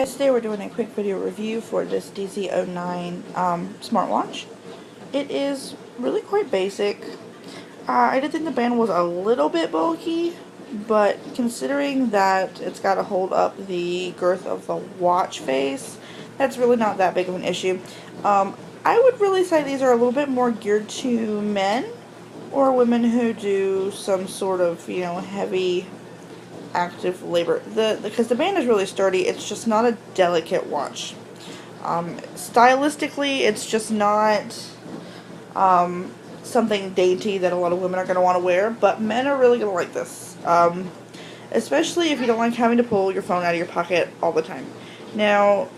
guys, today we're doing a quick video review for this Dz09 smartwatch. It is really quite basic. I did think the band was a little bit bulky, but considering that it's got to hold up the girth of the watch face, that's really not that big of an issue. I would really say these are a little bit more geared to men or women who do some sort of, heavy active labor. Because the band is really sturdy, it's just not a delicate watch. Stylistically, it's just not something dainty that a lot of women are going to want to wear, but men are really going to like this. Especially if you don't like having to pull your phone out of your pocket all the time. Now,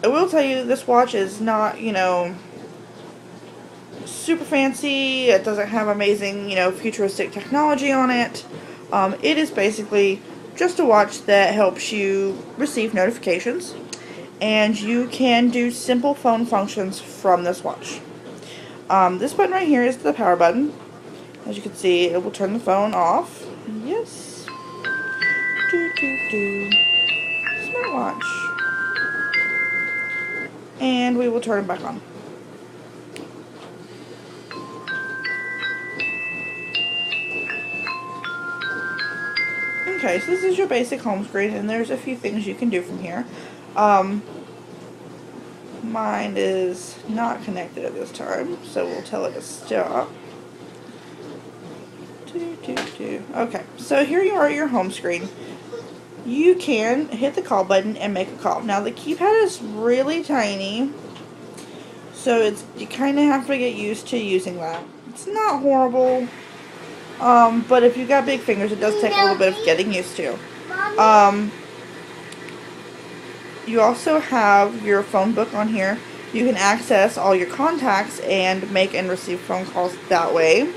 I will tell you, this watch is not, super fancy. It doesn't have amazing, futuristic technology on it. It is basically just a watch that helps you receive notifications, and you can do simple phone functions from this watch. This button right here is the power button. As you can see, it will turn the phone off. Yes. Smartwatch. And we will turn it back on. Okay, so this is your basic home screen, and there's a few things you can do from here. Mine is not connected at this time, so we'll tell it to stop. Okay, so here you are at your home screen. You can hit the call button and make a call. Now the keypad is really tiny, so you kind of have to get used to using that. It's not horrible. But if you've got big fingers, it does take a little bit of getting used to. You also have your phone book on here. You can access all your contacts and make and receive phone calls that way.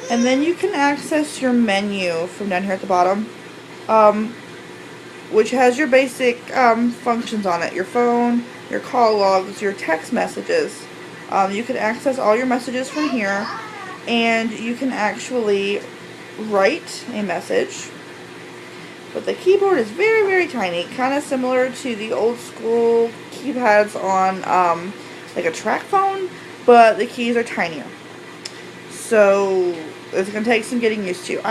And then you can access your menu from down here at the bottom, which has your basic functions on it. Your phone, your call logs, your text messages. You can access all your messages from here. And you can actually write a message. But the keyboard is very, very tiny. Kind of similar to the old school keypads on like a track phone. But the keys are tinier. So it's going to take some getting used to.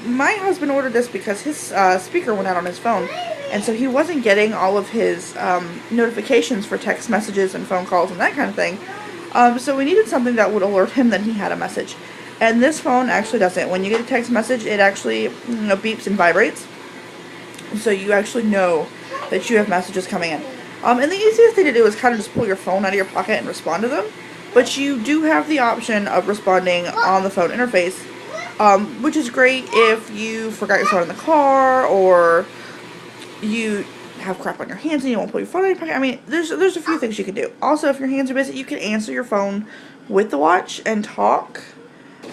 My husband ordered this because his speaker went out on his phone. And so he wasn't getting all of his notifications for text messages and phone calls and that kind of thing. So we needed something that would alert him that he had a message. And this phone actually doesn't. When you get a text message, it actually beeps and vibrates. So you actually know that you have messages coming in. And the easiest thing to do is kind of just pull your phone out of your pocket and respond to them. But you do have the option of responding on the phone interface, which is great if you forgot your phone in the car, or you have crap on your hands and you won't put your phone in your pocket. I mean, there's a few things you can do. Also, if your hands are busy, you can answer your phone with the watch and talk,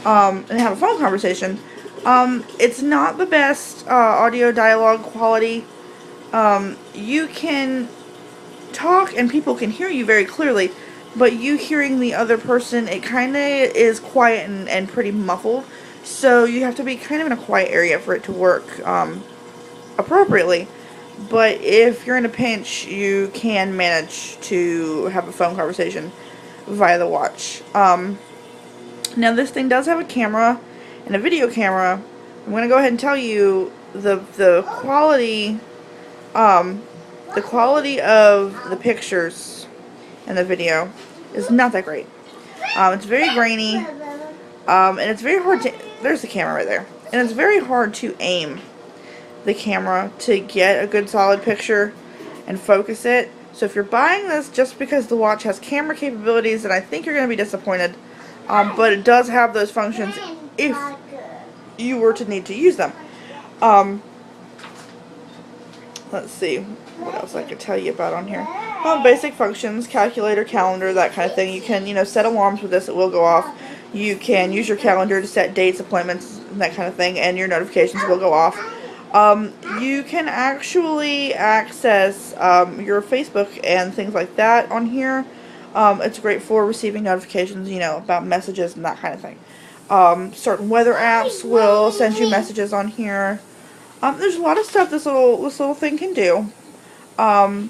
and have a phone conversation. It's not the best audio dialogue quality. You can talk and people can hear you very clearly, but you hearing the other person, it kind of is quiet and pretty muffled. So you have to be kind of in a quiet area for it to work appropriately. But if you're in a pinch, you can manage to have a phone conversation via the watch. Now this thing does have a camera and a video camera. I'm going to go ahead and tell you the quality of the pictures and the video is not that great. It's very grainy, and it's very hard to, there's the camera right there, and it's very hard to aim the camera to get a good solid picture and focus it. So if you're buying this just because the watch has camera capabilities, then I think you're going to be disappointed. But it does have those functions if you were to need to use them. Let's see what else I could tell you about on here. Basic functions, calculator, calendar, that kind of thing. You can, set alarms with this, it will go off. You can use your calendar to set dates, appointments, and that kind of thing, and your notifications will go off. You can actually access your Facebook and things like that on here. It's great for receiving notifications, about messages and that kind of thing. Certain weather apps will send you messages on here. There's a lot of stuff this little thing can do. But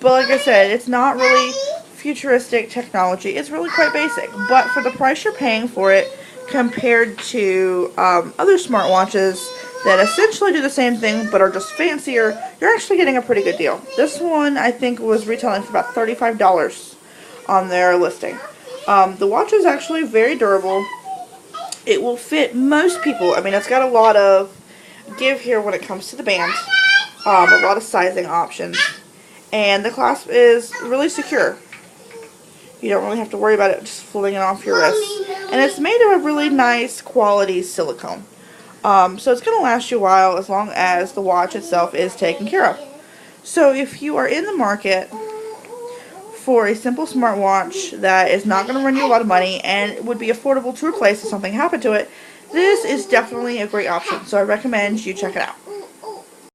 like I said, it's not really futuristic technology. It's really quite basic. But for the price you're paying for it, compared to other smartwatches that essentially do the same thing but are just fancier, you're actually getting a pretty good deal. This one, I think, was retailing for about $35 on their listing. The watch is actually very durable. It will fit most people. I mean, it's got a lot of give here when it comes to the band. A lot of sizing options. And the clasp is really secure. You don't really have to worry about it just flinging off your wrist. And it's made of a really nice quality silicone. So it's going to last you a while as long as the watch itself is taken care of. So if you are in the market for a simple smartwatch that is not going to run you a lot of money and would be affordable to replace if something happened to it, this is definitely a great option. So I recommend you check it out.